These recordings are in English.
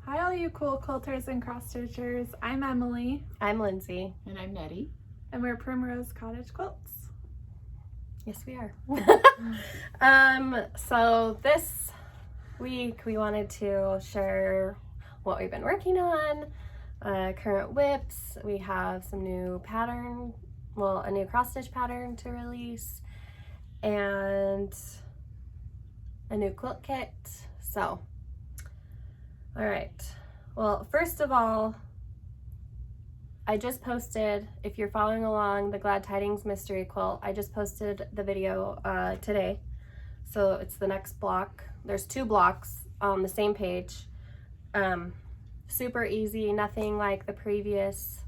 Hi all you cool quilters and cross stitchers. I'm Emily. I'm Lindsay. And I'm Nettie. And we're Primrose Cottage Quilts. Yes, we are. So this week we wanted to share what we've been working on, current whips. We have some new pattern, well, a new cross stitch pattern to release, and a new quilt kit. So, all right. Well, first of all, I just posted, if you're following along, the Glad Tidings Mystery Quilt, I just posted the video today. So it's the next block. There's 2 blocks on the same page. Super easy, nothing like the previous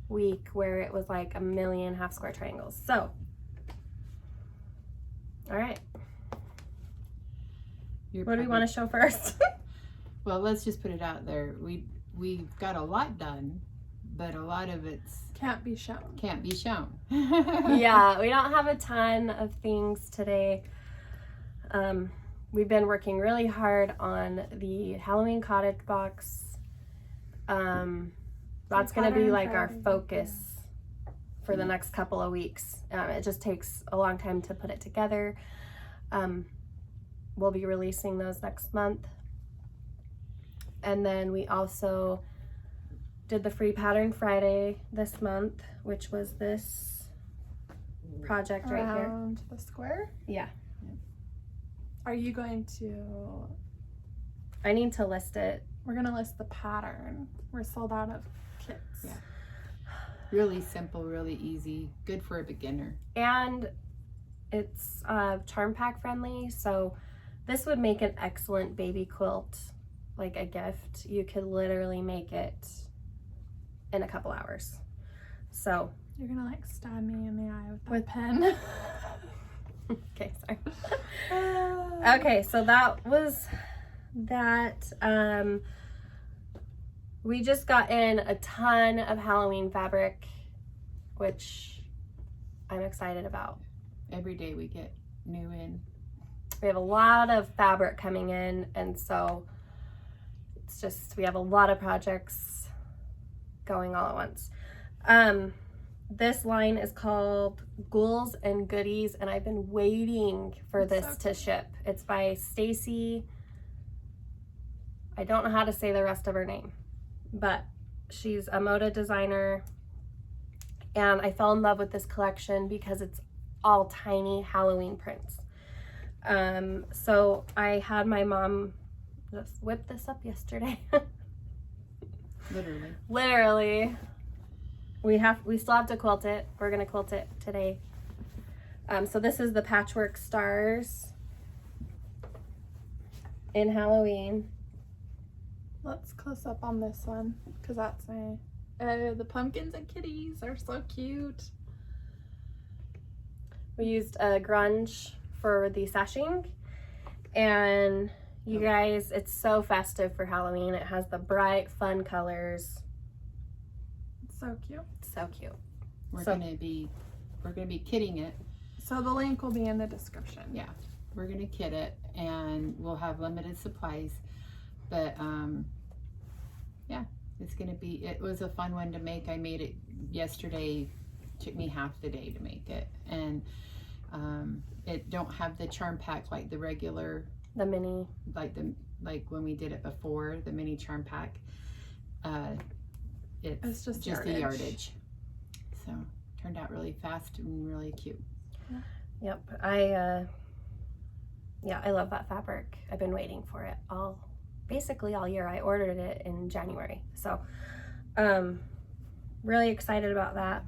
week where it was like a million half square triangles. So, all right. What do we want to show first? Well, let's just put it out there. We've got a lot done, but a lot of it's Can't be shown. Yeah, we don't have a ton of things today. We've been working really hard on the Halloween cottage box. That's going to be like our focus for the next couple of weeks. It just takes a long time to put it together. We'll be releasing those next month. And then we also did the free pattern Friday this month, which was this project right here. Around the square? Yeah. Are you going to... I need to list it. We're going to list the pattern. We're sold out of kits. Yeah. Really simple, really easy, good for a beginner. And it's charm pack friendly, so this would make an excellent baby quilt, like a gift. You could literally make it in a couple hours. So you're gonna like stab me in the eye with that pen. Okay, sorry. Okay, so that was that. We just got in a ton of Halloween fabric, which I'm excited about. Every day we get new in. We have a lot of fabric coming in, and so it's just, we have a lot of projects going all at once. This line is called Ghouls and Goodies, and I've been waiting for this to ship. It's by Stacy. I don't know how to say the rest of her name, but she's a Moda designer, and I fell in love with this collection because it's all tiny Halloween prints. So I had my mom just whip this up yesterday. Literally. We still have to quilt it. We're gonna quilt it today. So this is the patchwork stars in Halloween. Let's close up on this one because that's my the pumpkins and kitties are so cute. We used a grunge for the sashing, and you guys, it's so festive for Halloween. It has the bright, fun colors. It's so cute. So cute. We're gonna be kitting it. So the link will be in the description. Yeah, we're gonna kit it, and we'll have limited supplies. But yeah, it's gonna be. It was a fun one to make. I made it yesterday. Took me half the day to make it, and it don't have the charm pack like the regular, the mini, like when we did it before, the mini charm pack. It's just the yardage. So turned out really fast and really cute. Yep. I love that fabric. I've been waiting for it basically all year. I ordered it in January, so really excited about that.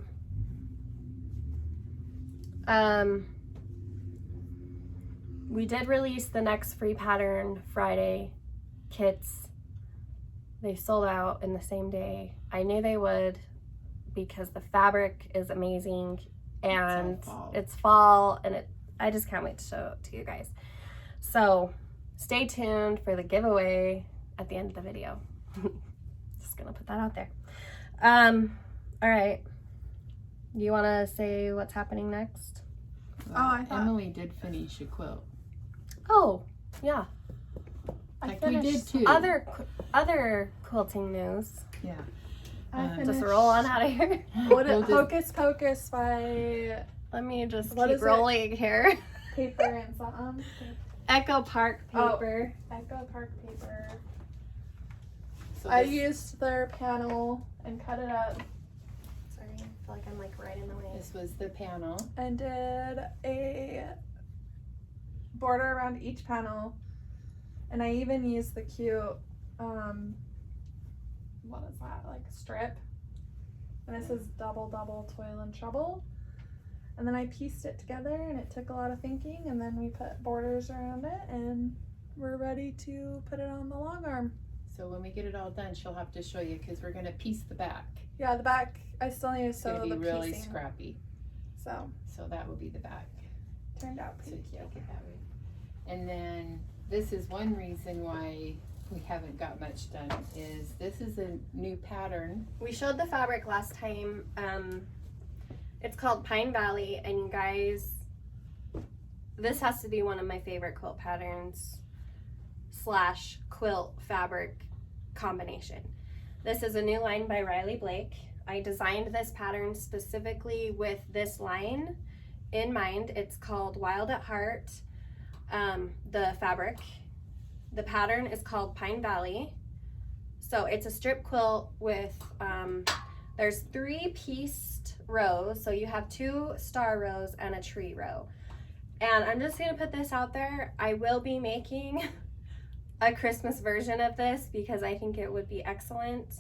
We did release the next free pattern Friday kits. They sold out in the same day. I knew they would because the fabric is amazing, and it's fall, and I just can't wait to show it to you guys. So stay tuned for the giveaway at the end of the video. Just gonna put that out there. All right. You want to say what's happening next? Well, Emily did finish a quilt. Oh, yeah. Like we did too. other quilting news. Yeah. I Just Just finished- roll on out of here. What We'll is just- Hocus Pocus by Let me just What keep is it? rolling here. Paper and something? Echo Park Oh. paper. Echo Park paper. So I this- used their panel and cut it up Sorry, I feel like I'm like right in the way. This was the panel. and did a border around each panel. And I even used the cute, what is that, like strip? And it says double, double, toil and trouble. And then I pieced it together and it took a lot of thinking, and then we put borders around it and we're ready to put it on the long arm. So when we get it all done, she'll have to show you because we're gonna piece the back. Yeah, the back, I still need to It's sew gonna be the really piecing. scrappy. So, So that will be the back. turned out So pretty take cute. it that way. And then this is one reason why we haven't got much done is this is a new pattern. We showed the fabric last time. It's called Pine Valley, and you guys, this has to be one of my favorite quilt patterns / quilt fabric combination. This is a new line by Riley Blake. I designed this pattern specifically with this line in mind. It's called Wild at Heart, the fabric. The pattern is called Pine Valley. So it's a strip quilt with, there's 3 pieced rows. So you have 2 star rows and a tree row. And I'm just gonna put this out there. I will be making a Christmas version of this because I think it would be excellent.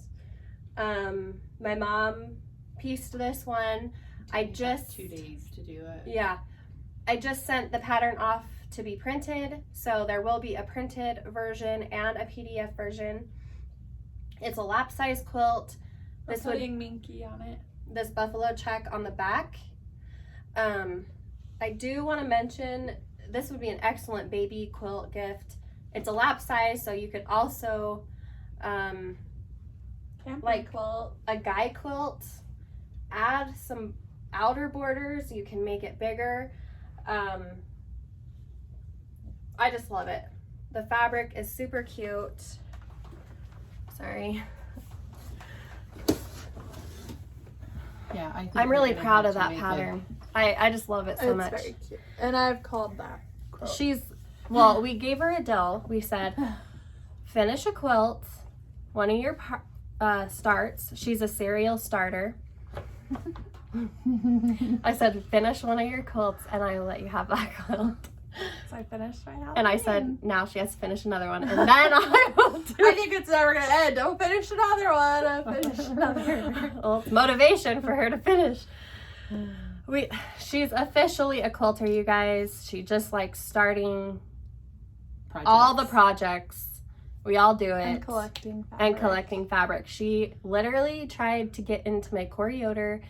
My mom pieced this one. I just 2 days to do it. Yeah, I just sent the pattern off to be printed, so there will be a printed version and a PDF version. It's a lap size quilt. This putting Minky on it. This buffalo check on the back. I do want to mention this would be an excellent baby quilt gift. It's a lap size, so you could also like quilt. a guy quilt, add some outer borders. You can make it bigger. I just love it. The fabric is super cute. Sorry. Yeah, I think I'm we're really gonna proud have of to that make pattern. I just love it so It's much. very cute. And I've called that quilt. Well, we gave her a deal. We said, finish a quilt, one of your starts. She's a serial starter. I said, finish one of your quilts and I will let you have that quilt. So I finished my house. And I said, now she has to finish another one. And then I will do I think it's never gonna end. Don't finish another one. I'll finish another. Well, it's motivation for her to finish. She's officially a quilter, you guys. She just likes starting all the projects. We all do it. And collecting fabric. And collecting fabric. She literally tried to get into my Corioder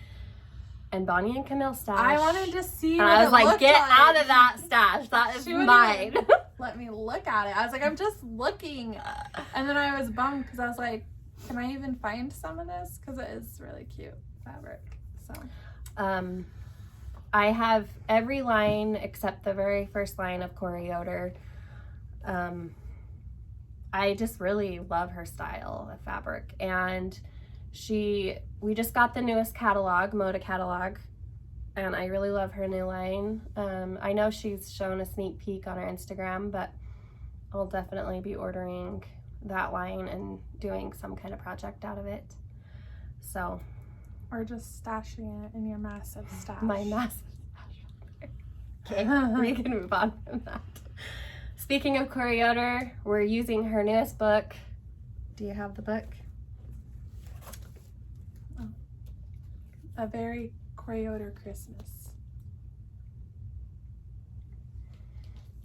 and Bonnie and Camille stash. I wanted to see and what I was it like, looked get like. out of that stash. That is She wouldn't mine. even let me look at it. I was like, I'm just looking. And then I was bummed because I was like, can I even find some of this? Because it is really cute fabric. So I have every line except the very first line of Corioder. I just really love her style of fabric, and we just got the newest catalog, Moda catalog, and I really love her new line. I know she's shown a sneak peek on her Instagram, but I'll definitely be ordering that line and doing some kind of project out of it. So, or just stashing it in your massive stash. my massive stash. Okay, we can move on from that. Speaking of Corioder, we're using her newest book. Do you have the book? A very Corioder Christmas.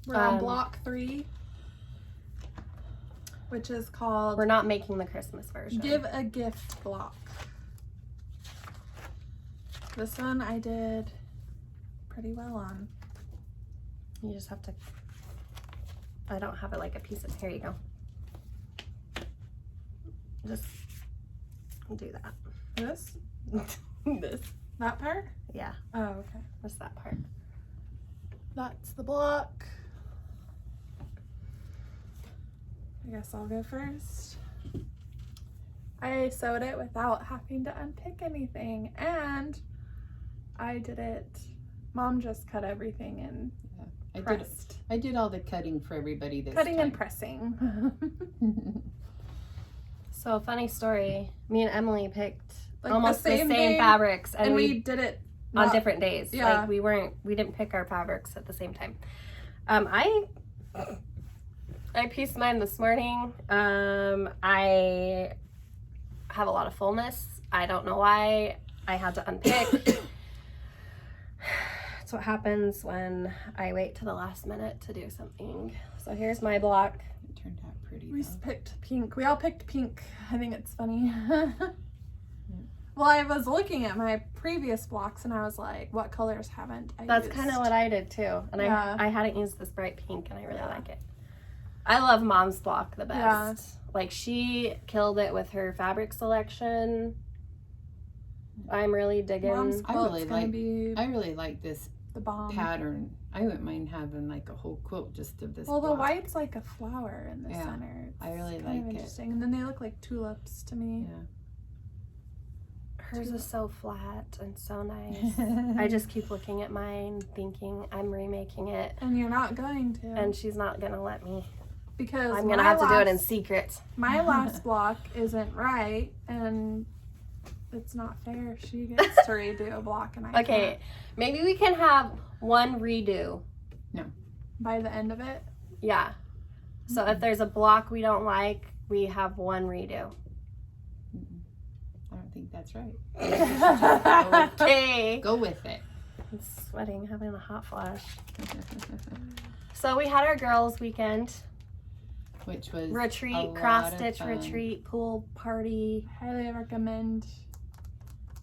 We're on block 3, which is called We're not making the Christmas version. Give a Gift block. This one I did pretty well on. You just have to, I don't have it like a piece of, here you go. Just do that. This? This. That part? Yeah, Oh, okay. just that part. That's the block. I guess I'll go first. I sewed it without having to unpick anything, and I did it. Mom just cut everything and pressed. I did all the cutting for everybody this Cutting time. and pressing. So funny story. Me and Emily picked Like almost the same day, fabrics, and we did it on different days. Yeah. Like we didn't pick our fabrics at the same time. I pieced mine this morning. I have a lot of fullness. I don't know why. I had to unpick. That's what happens when I wait to the last minute to do something. So here's my block. It turned out pretty. We though. picked pink. We all picked pink. I think it's funny. Well, I was looking at my previous blocks and I was like, what colors haven't I That's used? kind of what I did too. And Yeah. I hadn't used this bright pink and I really like it. I love Mom's block the best. Yeah. Like, she killed it with her fabric selection. I'm really digging. Mom's I quilt's really gonna like- be I really like this the bomb. pattern. I wouldn't mind having like a whole quilt just of this. Well, the block. white's like a flower in the Yeah, center. It's I really kind like of it. interesting. And then they look like tulips to me. Yeah. Hers is so flat and so nice. I just keep looking at mine, thinking I'm remaking it, And you're not going to. and she's not gonna let me. because I'm gonna my have to do it in last- secret. My last block isn't right, and it's not fair. She gets to redo a block, and I Okay, maybe we can have one redo. can't by the end of it. Yeah. So if there's a block we don't like, we have one redo. I don't think that's right. Okay. Go with it. I'm sweating, having a hot flash. So we had our girls' weekend Which was retreat, a cross lot of stitch fun. retreat, pool party. Highly recommend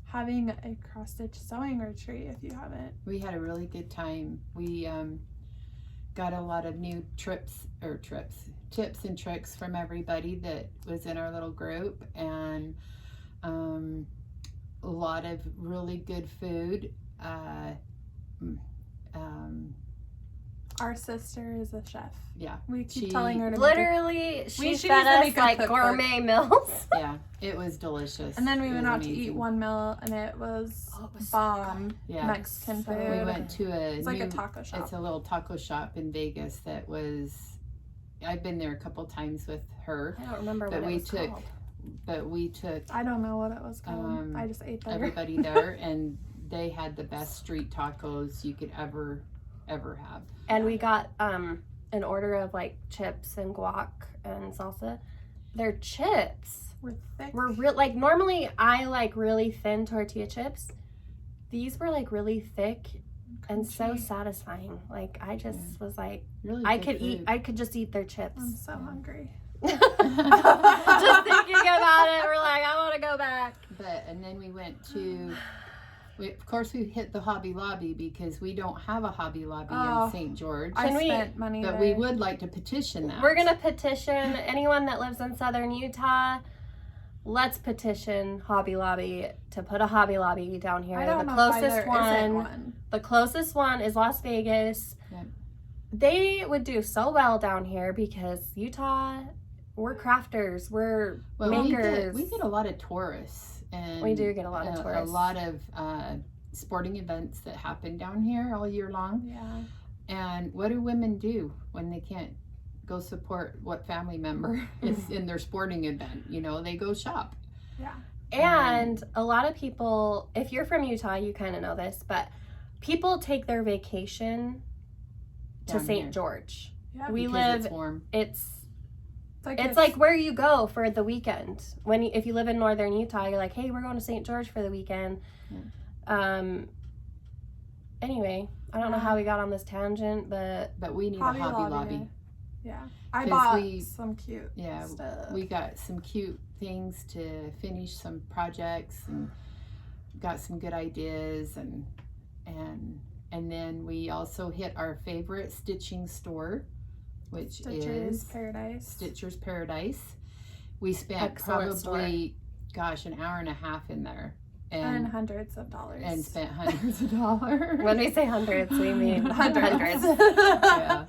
having a cross stitch sewing retreat if you haven't. We had a really good time. We got a lot of new tips and tricks from everybody that was in our little group, and a lot of really good food. Our sister is a chef. Yeah, We keep She- telling her to make Literally, she she fed needs to us make a like cookbook. gourmet meals. yeah, it was delicious. And then we It went was out to eat amazing. one meal, and it was Oh, it was so bomb Yeah. Mexican So food. We went to a It's like new, a taco shop. it's a little taco shop in Vegas that was, I've been there a couple times with her, I don't remember But what we it was took- called. but we took I don't know what it was called. I just ate there. everybody there, and they had the best street tacos you could ever have. And we got an order of like chips and guac and salsa. Their chips We're thick. were real. Like, normally I like really thin tortilla chips. These were like really thick and so crunchy. satisfying. Like, I just was like, Really, I good could food. I could just eat their chips. I'm so hungry. Just thinking about it, we're like, I want to go back. And then we went to, of course, we hit the Hobby Lobby because we don't have a Hobby Lobby Oh. in St. George. I Can we- spent money But there. we would like to petition that. We're gonna petition anyone that lives in southern Utah. Let's petition Hobby Lobby to put a Hobby Lobby down here. I don't The know why closest there isn't one, one. the closest one is Las Vegas. Yeah. They would do so well down here because Utah, we're crafters, we're makers. We get a lot of tourists, and We do get a lot of tourists. A lot of sporting events that happen down here all year long. Yeah. And what do women do when they can't go support what family member is in their sporting event? You know, they go shop. Yeah. And a lot of people, if you're from Utah, you kind of know this, but people take their vacation to Down St. here. George. Yeah. We Because live, it's warm. it's It's It's like where you go for the weekend. If you live in northern Utah, you're like, hey, we're going to St. George for the weekend. Anyway, I don't know how we got on this tangent, but But we need Hobby a Hobby Lobby. Lobby. Yeah. I 'Cause bought we- some cute Yeah, stuff. we got some cute things to finish some projects, and got some good ideas, and then we also hit our favorite stitching store, which Stitcher's is Paradise. Stitcher's Paradise. We spent Excellent probably, an hour and a half in there, And and hundreds of dollars. spent hundreds of dollars. when we say hundreds, we mean Hundreds. hundreds. Yeah.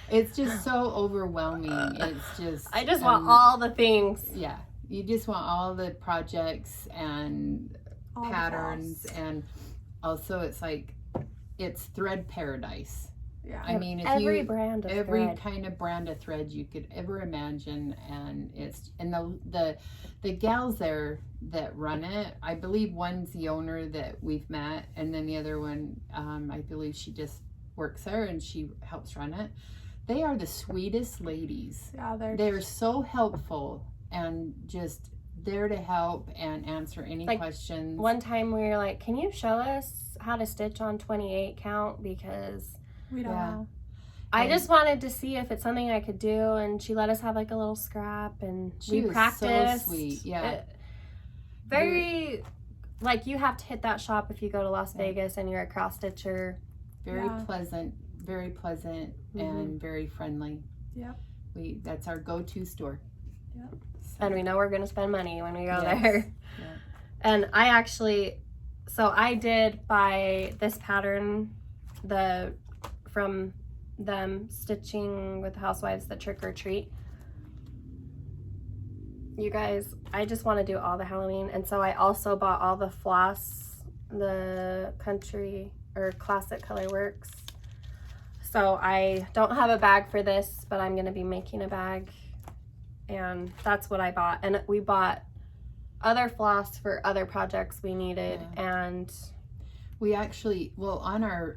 It's just so overwhelming. It's just I just want all the things. Yeah, you just want all the projects and All the patterns, floss. and also it's thread paradise. Yeah. I mean, if every you brand of every thread. kind of brand of thread you could ever imagine, and the gals there that run it, I believe one's the owner that we've met, and then the other one, I believe she just works there and she helps run it. They are the sweetest ladies. Yeah, They're so helpful and just there to help and answer any Like, questions. One time we were like, can you show us how to stitch on 28 count? Because we don't Yeah. know. I And- just wanted to see if it's something I could do, and she let us have like a little scrap, and She we was practiced. so sweet. Yeah. Very, like, you have to hit that shop if you go to Las Yeah. Vegas and you're a cross stitcher. Very Yeah. pleasant, and very friendly. Yep. That's our go-to store. Yep. So, And we know we're going to spend money when we go Yes. there. Yeah. And I did buy this pattern, from them stitching with the housewives, the trick or treat. You guys, I just want to do all the Halloween, and so I also bought all the Floss, the country or classic color works. So I don't have a bag for this, but I'm going to be making a bag, and that's what I bought. And we bought other floss for other projects we needed. And we actually, on our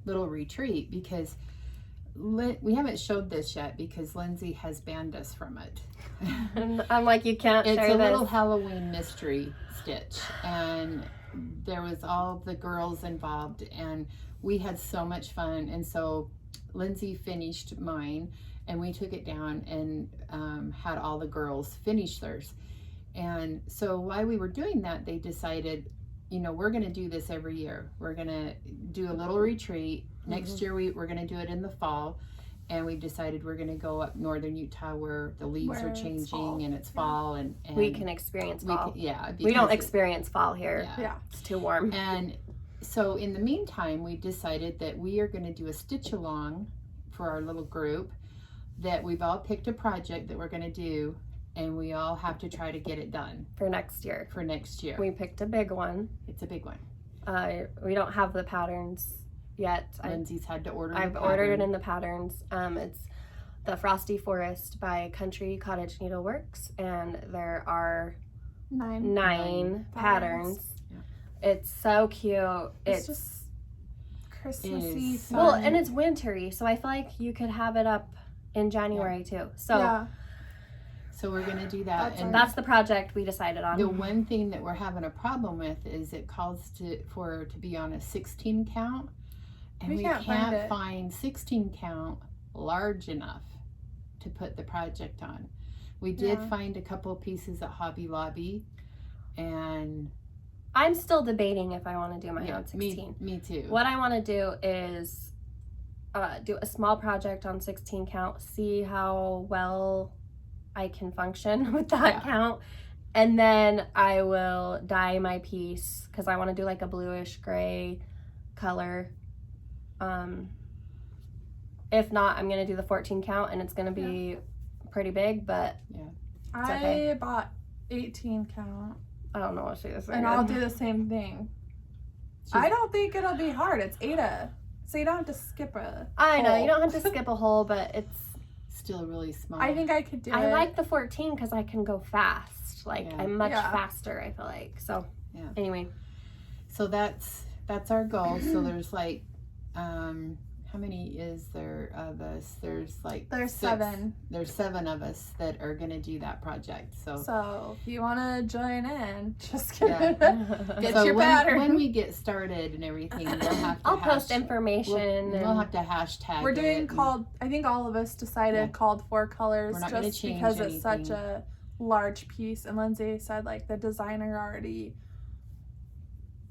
little retreat, because we haven't showed this yet because Lindsay has banned us from it. I'm like, you can't It's share a this. little Halloween mystery stitch, and there was all the girls involved, and we had so much fun. And so Lindsay finished mine, and we took it down and had all the girls finish theirs. And so while we were doing that, they decided, we're going to do this every year. We're going to do a little retreat. Next year we're going to do it in the fall. And we decided we're going to go up northern Utah where the leaves Where are it's changing fall. and it's fall. And we can experience fall. We because don't experience fall here. Yeah. It's too warm. And so in the meantime, we decided that we are going to do a stitch along for our little group, that we've all picked a project that we're going to do, and we all have to try to get it done For next year. We picked a big one. It's a big one. We don't have the patterns yet. Lindsay's had to order I've ordered it in the patterns. It's the Frosty Forest by Country Cottage Needleworks, and there are 9 patterns. Yeah. It's so cute. It's just Christmassy. is. Fun. Well, and it's wintry, so I feel like you could have it up in January too. So yeah. So we're going to do that. that's the project we decided on. The one thing that we're having a problem with is it calls to be on a 16 count, and we can't find 16 count large enough to put the project on. We did find a couple pieces at Hobby Lobby, and I'm still debating if I want to do my own 16. Me too. What I want to do is do a small project on 16 count, see how well I can function with that count, and then I will dye my piece because I want to do like a bluish gray color. If not, I'm gonna do the 14 count, and it's gonna be pretty big, but I bought 18 count, I don't know what she is. and I'll do the same thing. I don't think it'll be hard. It's Ada, so you don't have to skip a I know hole. you don't have to skip a hole, but it's still really small. I think I could do it. I like the 14 because I can go fast. Like I'm much Yeah. faster, I feel like. So anyway. So that's our goal. So there's like how many is there of us? There's 7. There's 7 of us that are gonna do that project. So if you want to join in, just kidding. Yeah. Get your pattern. When we get started and everything, we'll have to I'll post information. We'll have to hashtag. We're doing it I think all of us decided called for colors, We're not gonna just change because it's such anything. a large piece. And Lindsay said like the designer already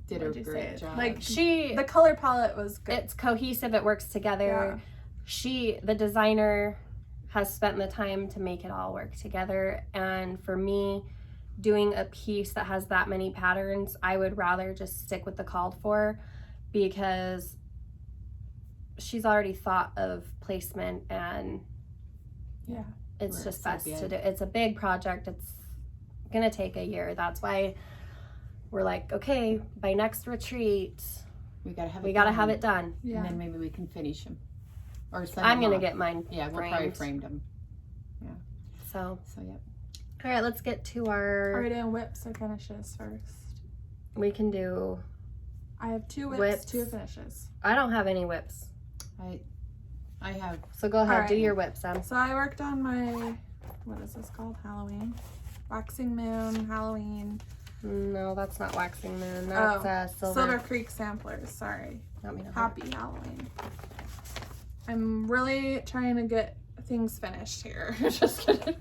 did a great job. Like she the color palette was good. it's cohesive, it works together. The designer has spent the time to make it all work together, and for me, doing a piece that has that many patterns, I would rather just stick with the called for, because she's already thought of placement, and Yeah. it's Right, just so best to big. do. It's a big project. It's gonna take a year. That's why we're like, okay, by next retreat, We gotta have it we gotta done, have it done. Yeah. and then maybe we can finish them. Or send I'm them gonna off. get mine Yeah, we'll framed. probably frame them. So, So yep. all right, let's get to Are our. we doing whips or finishes first? We can do. I have 2 whips, Whips. 2 finishes. I don't have any whips, I have. so go ahead, All do right. your whips, Em. So I worked on my, what is this called? Halloween. Waxing Moon, Halloween. No, that's not Waxing Moon. That's Silver Creek Samplers, sorry. Let me know. Happy Halloween. I'm really trying to get things finished here. Just kidding.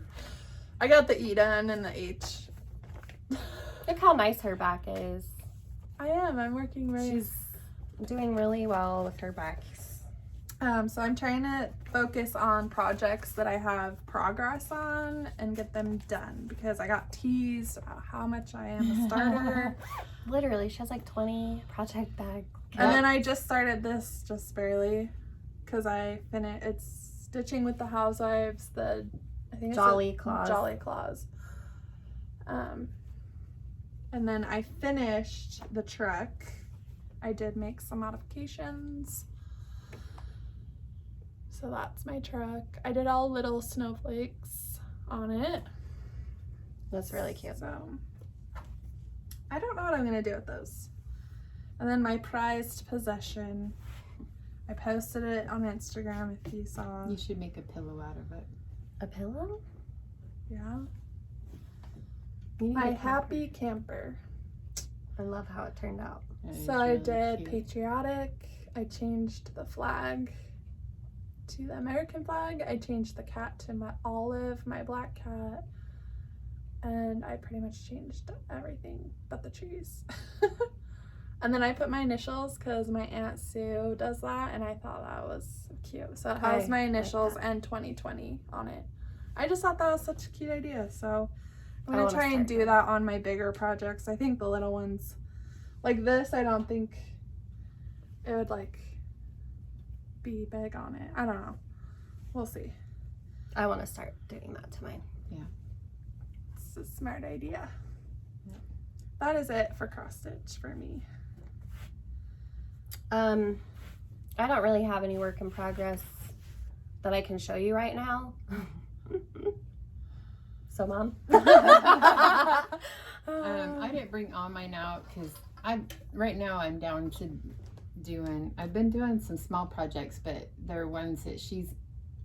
I got the E done and the H. Look how nice her back is. I am. I'm working very. She's doing really well with her back. So I'm trying to focus on projects that I have progress on and get them done because I got teased about how much I am a starter. Literally, she has like 20 project bags. And then I just started this just barely because I finished. It's stitching with the Housewives. I think it's Jolly Claws. Jolly Claws. And then I finished the truck. I did make some modifications. So that's my truck. I did all little snowflakes on it. That's really cute. So I don't know what I'm gonna do with those. And then my prized possession. I posted it on Instagram if you saw. You should make a pillow out of it. A pillow? Yeah. You need My a camper. happy camper. I love how it turned out. That is So I really did cute. patriotic. I changed the flag to the American flag. I changed the cat to my Olive, my black cat. And I pretty much changed everything but the trees. And then I put my initials because my Aunt Sue does that and I thought that was cute. So it has I my like initials that. and 2020 on it. I just thought that was such a cute idea. So I'm I gonna wanna try and start do that. that on my bigger projects. I think the little ones, like this, I don't think it would like be big on it. I don't know. We'll see. I want to start doing that to mine. It's a smart idea. Yeah. That is it for cross stitch for me. I don't really have any work in progress that I can show you right now. So, Mom. I didn't bring all mine out because right now I'm down to I've been doing some small projects, but they're ones that she's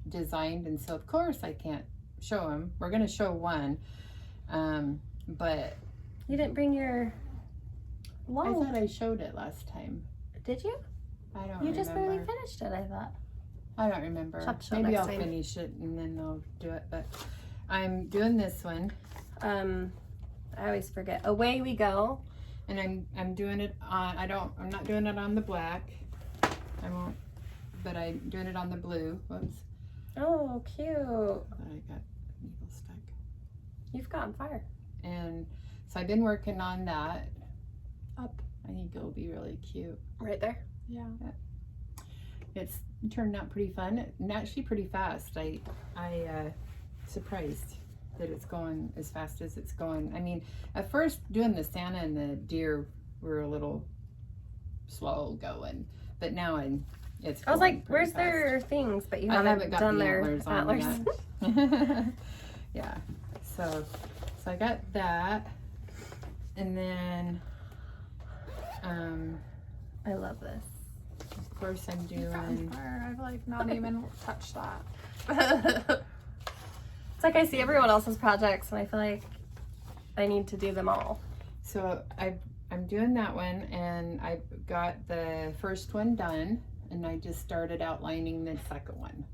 designed, and so of course I can't show them. We're gonna show one, but You didn't bring your I long. thought I showed it last time. Did you? I don't You remember. just barely finished it, I thought. I don't remember. Shop show Maybe next I'll time. finish it and then I'll do it. But I'm doing this one, I always forget. Away we go. and I'm doing it on. I'm not doing it on the black. I won't. But I'm doing it on the blue. Whoops. Oh, cute. But I got needle stuck. You've gotten fire. And so I've been working on that. Up. I think it'll be really cute. Right there. Yeah. It's turned out pretty fun and actually pretty fast. I surprised that it's going as fast as it's going. I mean, at first doing the Santa and the deer were a little slow going, but now it's. I was going like, pretty where's fast. their things? But you I haven't haven't got done the their antlers on antlers. yet. Yeah. So I got that, and then I love this. of course I'm You've gotten doing. far. I've like not even touched that. It's like I see everyone else's projects and I feel like I need to do them all. So I'm doing that one, and I've got the first one done, and I just started outlining the second one.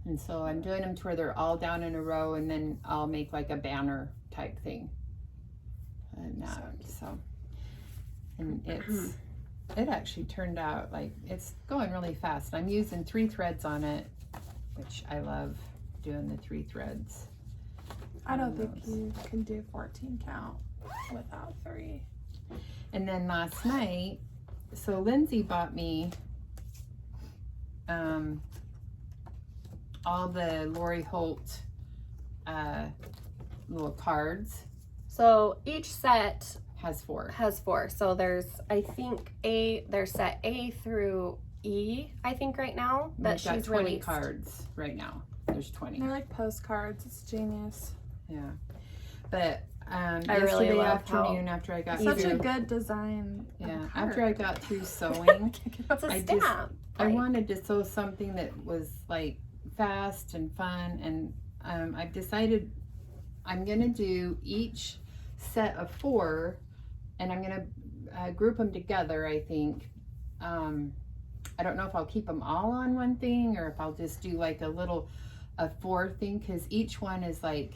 And so I'm doing them to where they're all down in a row, and then I'll make like a banner type thing. And and it actually turned out like it's going really fast. I'm using 3 threads on it, which I love doing the 3 threads. I don't think you can do 14 count without 3. And then last night, so Lindsay bought me all the Lori Holt little cards. So each set Has 4. has 4. So there's, I think, there's set A through E, I think, right now that We've got she's 20 released. cards right now. There's 20. They're like postcards. It's genius. Yeah. But I yesterday really love afternoon after I got Such through, a good design. of yeah, card. after I got through sewing, It's a I stamp. just- I like- wanted to sew something that was like fast and fun, and I've decided I'm gonna do each set of 4, and I'm gonna group them together. I think I don't know if I'll keep them all on one thing or if I'll just do like a 4 thing, because each one is like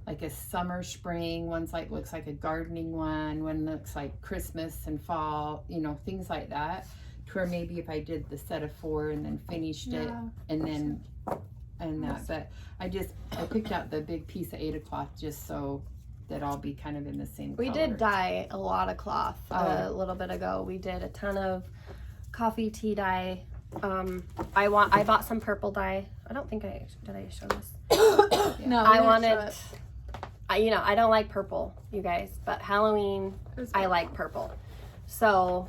a summer, spring. One's like looks like a gardening one looks like Christmas and fall, you know, things like that. To where maybe if I did the set of 4 and then finished it Yeah. and then that, but I picked out the big piece of Ada cloth just so that I'll be kind of in the same We color. did dye a lot of cloth a Oh. little bit ago. We did a ton of coffee tea dye. I bought some purple dye. I don't think I show this. No, I we didn't wanted, show it. I don't like purple, you guys, but Halloween It was I good. like purple. So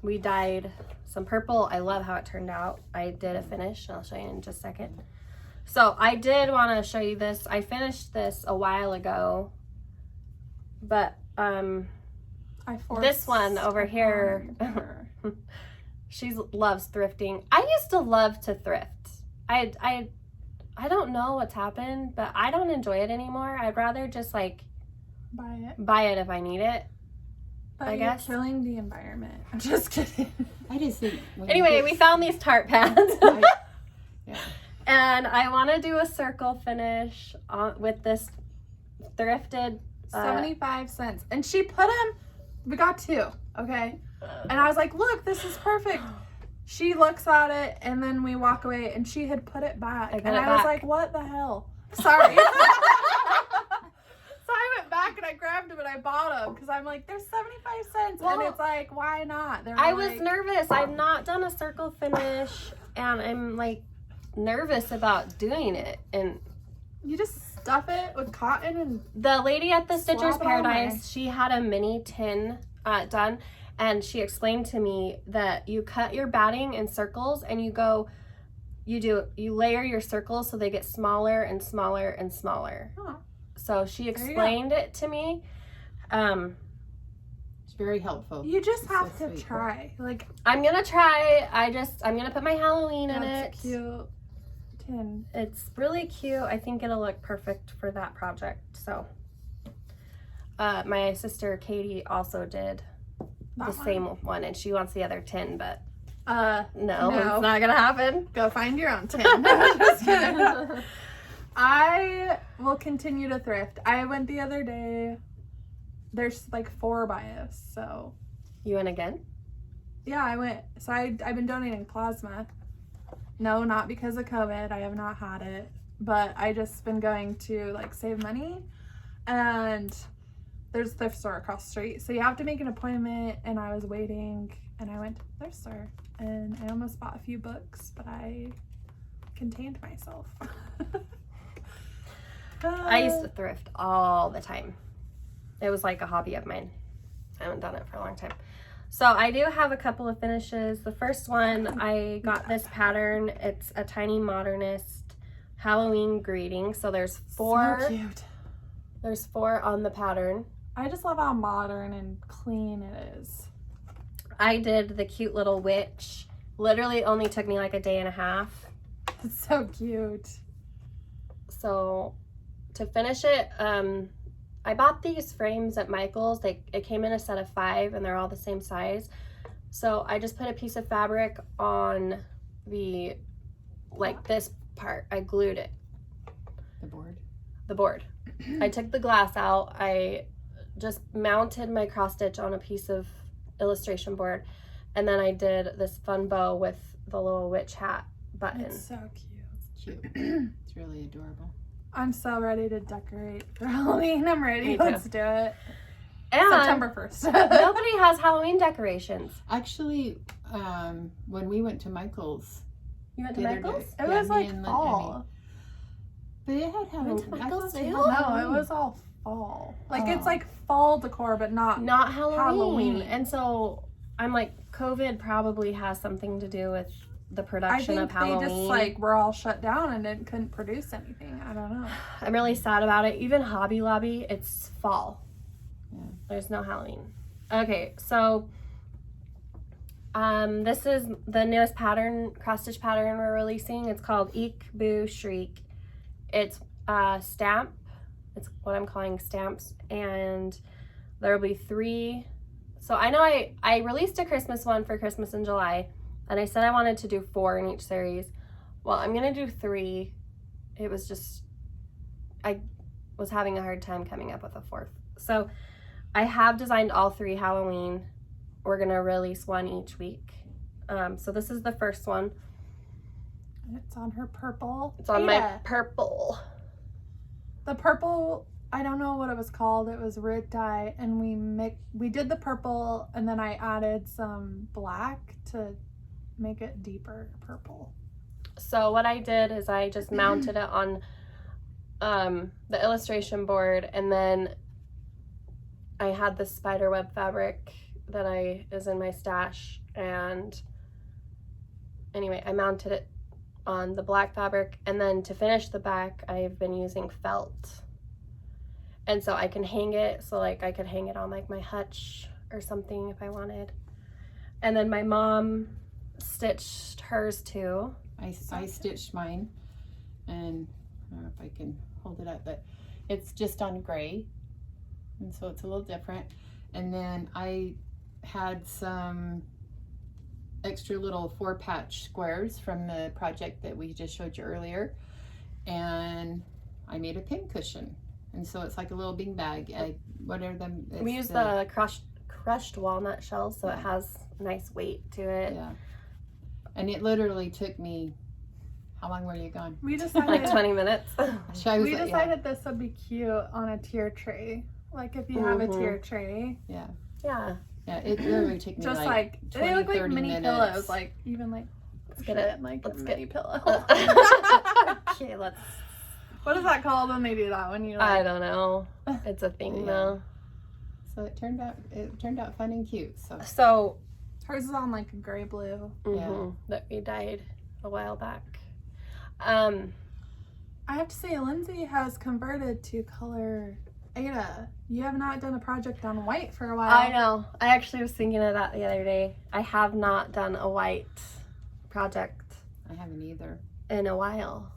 we dyed some purple. I love how it turned out. I did a finish, and I'll show you in just a second. So I did want to show you this. I finished this a while ago, but I forced this one over here, upon her. she loves thrifting. I used to love to thrift. I don't know what's happened, but I don't enjoy it anymore. I'd rather just like Buy it. buy it if I need it. But I you're guess. killing the environment. I'm just kidding. I just think when you Anyway, get- we found these tarp pads. yeah. And I want to do a circle finish with this thrifted 75 cents. And she put them, we got 2, okay? And I was like, look, this is perfect. She looks at it and then we walk away and she had put it back. I put And it I was back. like, what the hell? Sorry. So I went back and I grabbed them and I bought them because I'm like, they're 75 cents. Well, and it's like, why not? They're I was like, nervous. I've not done a circle finish, and I'm like nervous about doing it. And you just stuff it with cotton and the lady at the Swap Stitcher's it on there. Paradise, she had a mini tin done, and she explained to me that you cut your batting in circles and you layer your circles so they get smaller and smaller and smaller. Huh. So she you go. explained it to me. It's very helpful. you just So have to sweet. try. Like, I'm gonna try. I'm gonna put my Halloween in it. that's a cute tin. It's really cute. I think it'll look perfect for that project. So, my sister Katie also did the That one? same one, and she wants the other tin, but No. no, it's not gonna happen. Go find your own tin. Just kidding. I will continue to thrift. I went the other day. There's like 4 by us, so You went again? yeah, I went. So I've been donating plasma. No, not because of COVID. I have not had it, but I just been going to like save money, and there's a thrift store across the street, so you have to make an appointment. And I was waiting, and I went to the thrift store, and I almost bought a few books, but I contained myself. I used to thrift all the time. It was like a hobby of mine. I haven't done it for a long time. So I do have a couple of finishes. The first one, I got this pattern. It's a tiny modernist Halloween greeting. So there's 4. So cute. There's 4 on the pattern. I just love how modern and clean it is. I did the cute little witch. Literally only took me like a day and a half. It's so cute. So to finish it, I bought these frames at Michael's. It came in a set of 5 and they're all the same size. So I just put a piece of fabric on the, like this part. I glued it, the board. I took the glass out. I just mounted my cross stitch on a piece of illustration board. And then I did this fun bow with the little witch hat button. It's so cute. Cute. It's really adorable. I'm so ready to decorate for Halloween. I'm ready. Me too. Let's do it. And September 1st. nobody has Halloween decorations. Actually, when we went to Michael's You went to The other Michael's? day. It Yeah, was me like and fall. But it had You went to Halloween. Michael's I thought it too? had No, Halloween. it was all fall. Like it's Oh. like fall decor, but not. Not Halloween. Halloween. And so I'm like, COVID probably has something to do with the I production think of Halloween. they just like were all shut down and couldn't produce anything. I don't know. I'm really sad about it. Even Hobby Lobby, it's fall. Yeah. There's no Halloween. Okay, so this is the newest pattern, cross stitch pattern we're releasing. It's called Eek Boo Shriek. It's stamp. It's what I'm calling stamps, and there will be 3. So I know I released a Christmas one for Christmas in July, and I said I wanted to do 4 in each series. Well, I'm gonna do 3. It was just, I was having a hard time coming up with a 4th. So I have designed all 3 Halloween. We're gonna release one each week. So this is the first one. It's on her purple. It's on my Ada. purple. The purple, I don't know what it was called. It was red dye, and we did the purple, and then I added some black to make it deeper purple. So what I did is I just mounted it on the illustration board, and then I had this spider web fabric that is in my stash, and anyway, I mounted it on the black fabric, and then to finish the back I've been using felt, and so I can hang it, so like I could hang it on like my hutch or something if I wanted. And then my mom stitched hers too. I stitched mine, and I don't know if I can hold it up, but it's just on gray, and so it's a little different. And then I had some extra little 4-patch squares from the project that we just showed you earlier, and I made a pin cushion, and so it's like a little bean bag. We use the crushed walnut shell, so it has nice weight to it. Yeah, and it literally took me, how long were you gone? We decided Like 20 minutes. we decided this would be cute on a tier tray. Like if you have a tier tray. Yeah. Yeah. Yeah, it literally took me Just like 20, they look like 30 mini minutes. pillows, like even like Let's get it. like Let's a get mini pillow. Okay, let's. What is that called when they do that? When you I like don't know. It's a thing Yeah. though. So it turned out fun and cute. So hers is on like a gray blue. that we dyed a while back. I have to say, Lindsay has converted to color. Ada, you have not done a project on white for a while. I know. I actually was thinking of that the other day. I have not done a white project I haven't either. in a while.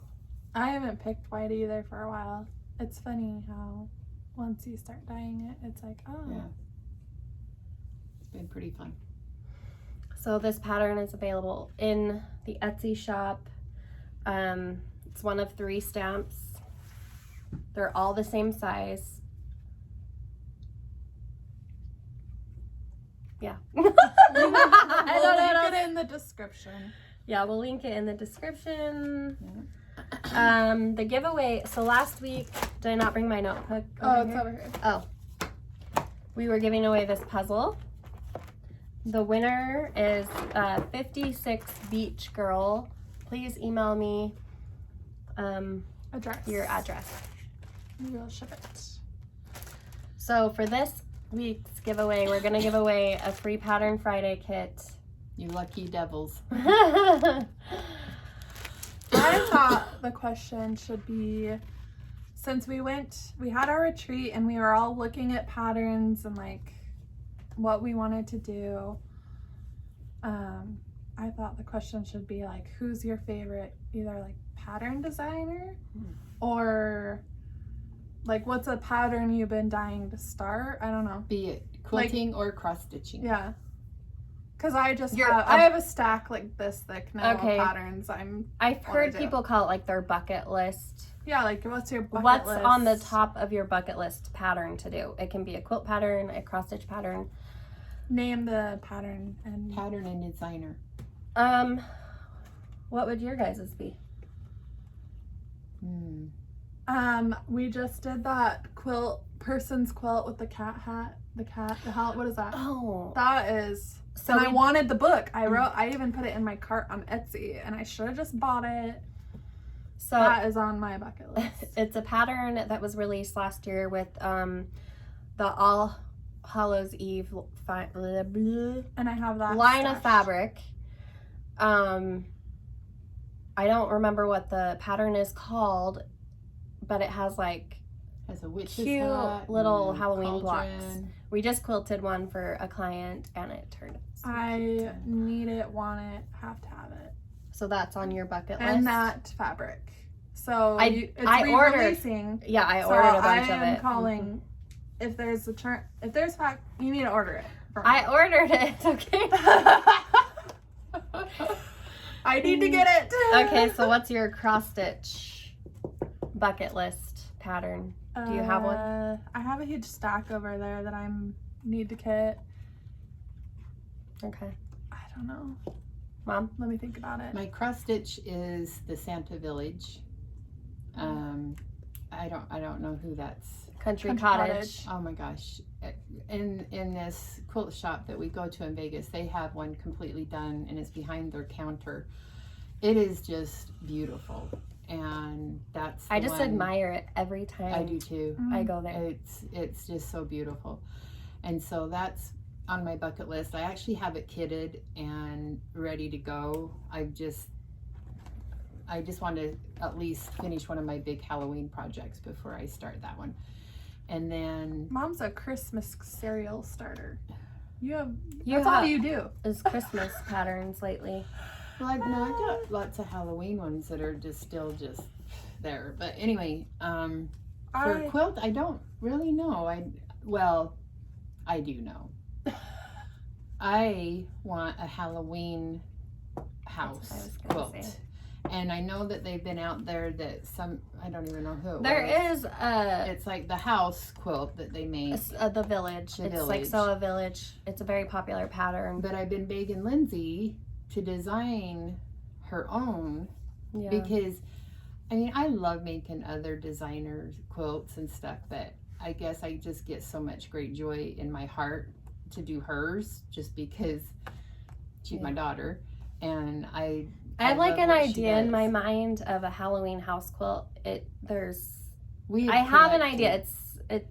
I haven't picked white either for a while. It's funny how once you start dyeing it, it's like, oh. Yeah. It's been pretty fun. So this pattern is available in the Etsy shop. It's one of 3 stamps. They're all the same size. Yeah. We'll link it in the description. Yeah, we'll link it in the description. Yeah. The giveaway. So last week, did I not bring my notebook? Oh, here? it's over here. Oh. We were giving away this puzzle. The winner is 56 Beach Girl. Please email me Address. your address. We will ship it. So for this week's giveaway, we're gonna give away a free Pattern Friday kit. You lucky devils. I thought the question should be, since we had our retreat and we were all looking at patterns and like what we wanted to do, I thought the question should be like, who's your favorite either like pattern designer or like what's a pattern you've been dying to start? I don't know. Be it quilting or cross stitching. Yeah. Because I I have a stack like this thick now Okay. of patterns. I've heard do. people call it like their bucket list. Yeah, like what's your bucket What's list? on the top of your bucket list pattern to do? It can be a quilt pattern, a cross stitch pattern. Name the pattern and Pattern and designer. What would your guys's be? we just did that person's quilt with the cat hat. The hat, what is that? Oh, That is So and I wanted the book. I even put it in my cart on Etsy, and I should have just bought it. So that is on my bucket list. It's a pattern that was released last year with the All Hallows Eve And I have that line of stashed. fabric. I don't remember what the pattern is called, but it has like Has a witch's cute hat little and a Halloween blocks. cauldron. We just quilted one for a client and it turned out so I cute. need it, want it, have to have it. So that's on your bucket list. And that fabric. So I it's ordered- re-releasing. Yeah, I So ordered a bunch I of am it. calling. If there's you need to order it. from I ordered it, okay? I need to get it. Okay, so what's your cross stitch bucket list pattern? Do you have one? I have a huge stack over there that I need to kit. Okay. I don't know. Mom? Let me think about it. My cross stitch is the Santa Village. I don't know who that's. Country Country Cottage. Oh my gosh. In this quilt shop that we go to in Vegas, they have one completely done and it's behind their counter. It is just beautiful. And that's the I just one- admire it every time I do too. I go there. It's just so beautiful. And so that's on my bucket list. I actually have it kitted and ready to go. I just want to at least finish one of my big Halloween projects before I start that one. And then Mom's a Christmas cereal starter. You That's all have you do. is Christmas patterns lately. well, I've got lots of Halloween ones that are still there. But anyway, for quilt, I don't really know. I do know. I want a Halloween house That's what I was gonna quilt. say. And I know that they've been out there that I don't even know who it There was. is It's like the house quilt that they make. the Village. The It's Village. like Sew a Village. It's a very popular pattern. But I've been begging Lindsay to design her own Yeah. because, I mean, I love making other designers quilts and stuff, but I guess I just get so much great joy in my heart to do hers just because she's my daughter. And I have like love an what she idea in does. my mind of a Halloween house quilt. I We've have an collected- idea.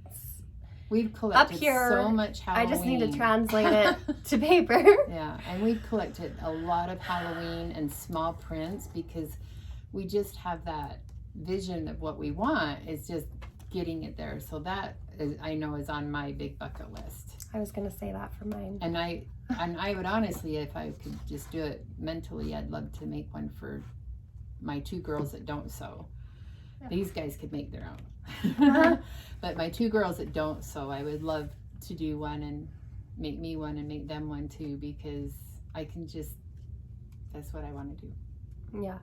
We've collected here, so much Halloween. I just need to translate it to paper. Yeah, and we've collected a lot of Halloween and small prints because we just have that vision of what we want. It's just getting it there. So that I know is on my big bucket list. I was gonna say that for mine. And I would honestly, if I could just do it mentally, I'd love to make one for my two girls that don't sew. Yeah. These guys could make their own. Uh-huh. But my two girls that don't sew, I would love to do one and make me one and make them one too, because I can just, that's what I want to do. Yeah.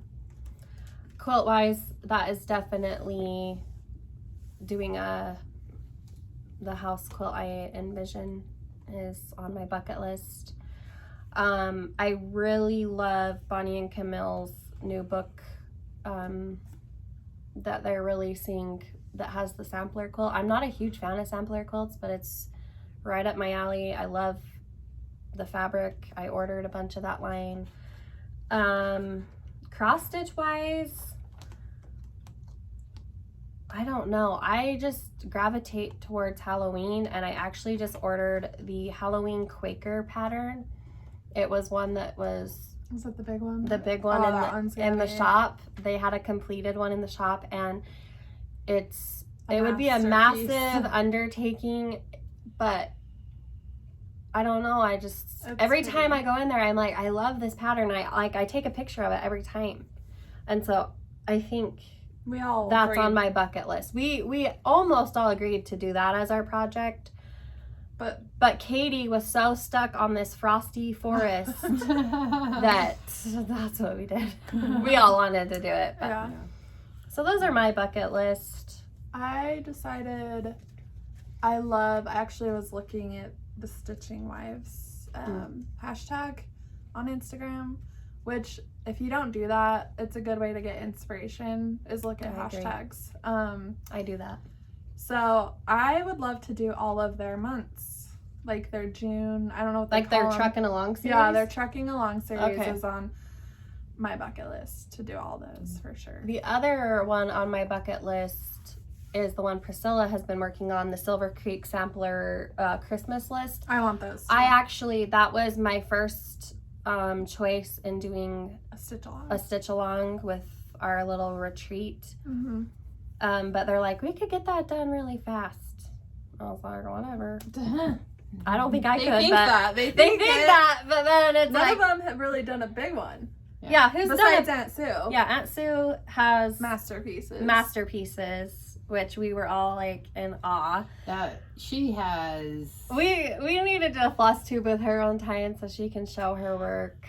Quilt wise, that is definitely doing the house quilt I envision is on my bucket list. I really love Bonnie and Camille's new book that they're releasing that has the sampler quilt. I'm not a huge fan of sampler quilts, but it's right up my alley. I love the fabric. I ordered a bunch of that line. Cross stitch wise, I don't know. I just gravitate towards Halloween, and I actually just ordered the Halloween Quaker pattern. It was one that was Is that the big one? the big one that one's in the gonna be shop. They had a completed one in the shop, and it would be a masterpiece. massive undertaking, but I don't know. It's every pretty. time I go in there, I'm like, I love this pattern. I take a picture of it every time, and so I think We all that's agreed, on my bucket list. We almost all agreed to do that as our project, but Katie was so stuck on this frosty forest that's what we did. We all wanted to do it. But. Yeah. So those are my bucket list. I decided I actually was looking at the Stitching Wives hashtag on Instagram, which if you don't do that, it's a good way to get inspiration is look at I agree. hashtags. I do that. So I would love to do all of their months like their June, I don't know what they Like call they're them. trucking along series? Yeah, their Trucking Along series Okay. is on my bucket list to do all those for sure. The other one on my bucket list is the one Priscilla has been working on, the Silver Creek Sampler Christmas list. I want those. I actually, that was my first choice in doing a stitch along. a stitch along with our little retreat. Mm-hmm. But they're like, we could get that done really fast. I was like, whatever. I don't think I They could, think but that. They they think think it. that, but then it's None like, of them have really done a big one. yeah, who's Besides done Aunt Sue. it? Yeah, Aunt Sue has Masterpieces. which we were all like in awe. That she has. We need to do a floss tube with her on time so she can show her work.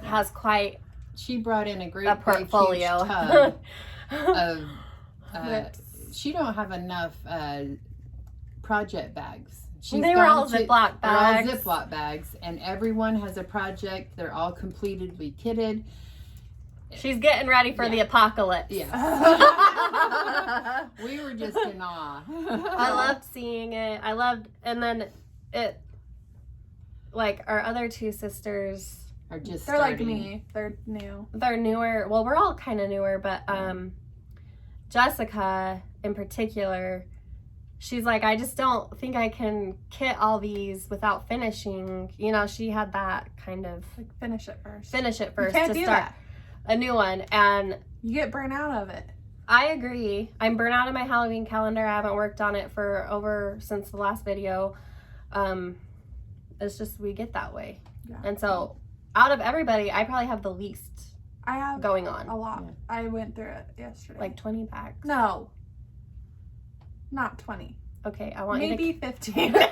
Has quite She brought in a great a big, portfolio. huge tub of. Whips. She don't have enough project bags. They were all Ziploc bags. They're all Ziploc bags, and everyone has a project. They're all completedly kitted. She's getting ready for the apocalypse. Yeah. We were just in awe. I loved seeing it. And then it, like our other two sisters, Are just They're like starting. me. They're new. they're newer. Well, we're all kind of newer, but Jessica in particular, she's like, I just don't think I can kit all these without finishing. You know, she had that kind of Like finish it first. finish it You first can't to do start that. a new one. And You get burnt out of it. I agree. I'm burnt out of my Halloween calendar. I haven't worked on it since the last video. It's just we get that way. Yeah. And so out of everybody, I probably have the least I have going on. a lot. Yeah. I went through it yesterday. Like 20 bags. no. Not 20. Okay, I want Maybe you 15. to...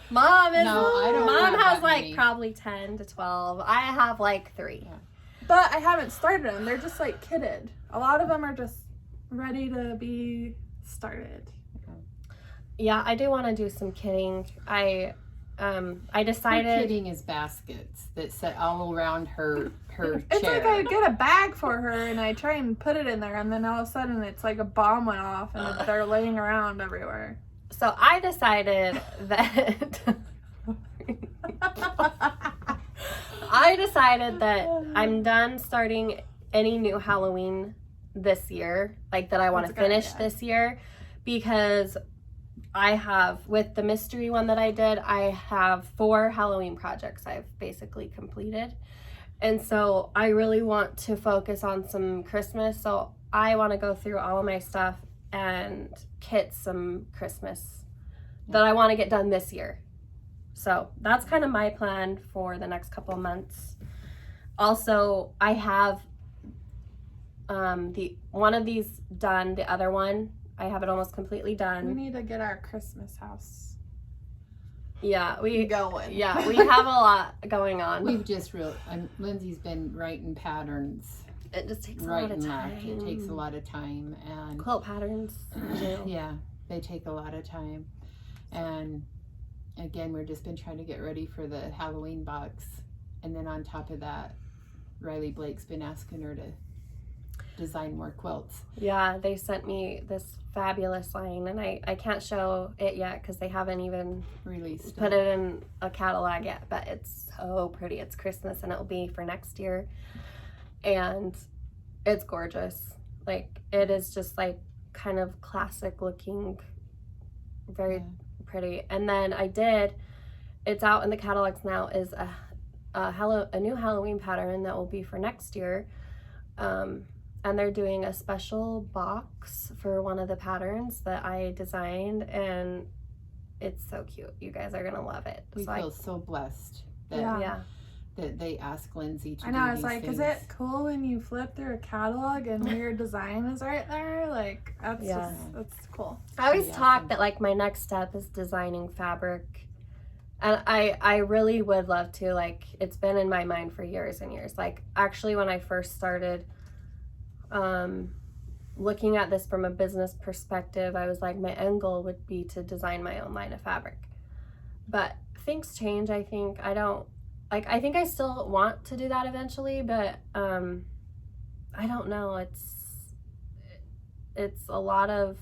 Mom is... No, I don't Mom have has that like many. probably 10 to 12. I have like 3. Yeah. But I haven't started them. They're just like kitted. A lot of them are just ready to be started. Yeah, I do want to do some kitting. I Her decided... kitting is baskets that sit all around her It's chair. like I get a bag for her and I try and put it in there and then all of a sudden it's like a bomb went off and they're laying around everywhere. So I decided that... I'm done starting any new Halloween this year, like that I want to That's a good finish idea. this year, because I have, with the mystery one that I did, I have 4 Halloween projects I've basically completed. And so I really want to focus on some Christmas. So I want to go through all of my stuff and kit some Christmas that I want to get done this year. So that's kind of my plan for the next couple of months. Also, I have the one of these done. The other one, I have it almost completely We done. need to get our Christmas house Yeah, we going. we have a lot going on. We've just Lindsay's been writing patterns It just takes a right lot of and time. left. It takes a lot of time, and Quilt patterns. too. yeah, they take a lot of time. And again, we've just been trying to get ready for the Halloween box, and then on top of that, Riley Blake's been asking her to design more quilts. Yeah, they sent me this fabulous line, and I can't show it yet because they haven't even Released put it in a catalog yet, but it's so pretty. It's Christmas and it'll be for next year, and it's gorgeous. Like, it is just like kind of classic looking, very pretty. And then it's out in the catalogs now, is a new Halloween pattern that will be for next year, and they're doing a special box for one of the patterns that I designed, and it's so cute. You guys are gonna love it. We So feel so blessed that, Yeah. that they ask Lindsay to I do know, it's these like, things. is it cool when you flip through a catalog and your design is right there? Like, that's Yeah. that's cool. I always Pretty talk awesome. that like my next step is designing fabric, and I really would love to. Like, it's been in my mind for years and years. Like, actually, when I first started looking at this from a business perspective, I was like, my end goal would be to design my own line of fabric. But things change. I think I think I still want to do that eventually, but I don't know. It's a lot of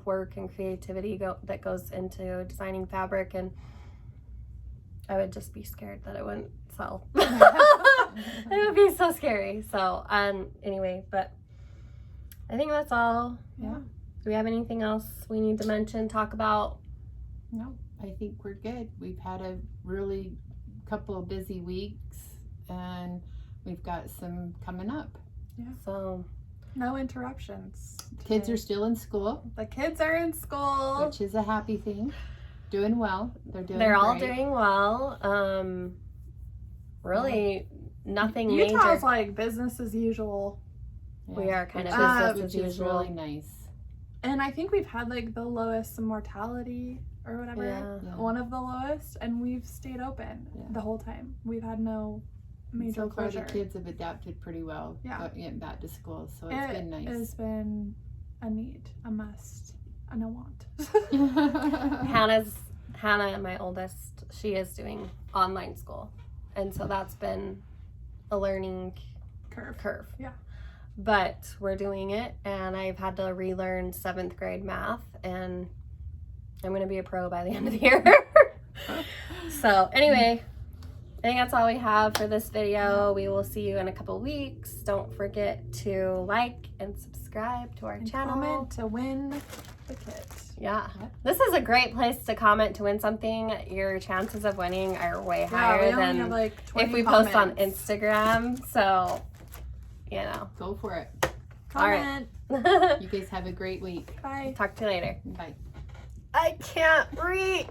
work and creativity that goes into designing fabric, and I would just be scared that it wouldn't sell. It would be so scary. So anyway, but I think that's all. Yeah. Do we have anything else we need to mention, talk about? No, I think we're good. We've had a really couple of busy weeks, and we've got some coming up. Yeah. So No interruptions. Kids are still in school, The kids are in school. which is a happy thing. Doing well. they're all great. doing well. Really nothing Utah's major. like business as usual. Yeah. We are kind of business Which as is usual. really nice. And I think we've had like the lowest mortality or whatever. Yeah. One of the lowest, and we've stayed open Yeah. the whole time. We've had no major So far, closure. the kids have adapted pretty well. Yeah. Getting back to school, so it's been nice. It's been a need, a must, and a want. Hannah, my oldest, she is doing online school, and so that's been a learning curve. Yeah. But we're doing it, and I've had to relearn 7th grade math, and I'm going to be a pro by the end of the year. So anyway, I think that's all we have for this video. We will see you in a couple weeks. Don't forget to like and subscribe to our And channel. comment to win the kit. Yeah. Yep. This is a great place to comment to win something. Your chances of winning are way higher we only than have like 20 if we post on comments. Instagram. So, you know. Go for it. All right. Comment. You guys have a great week. Bye. Talk to you later. Bye. I can't read.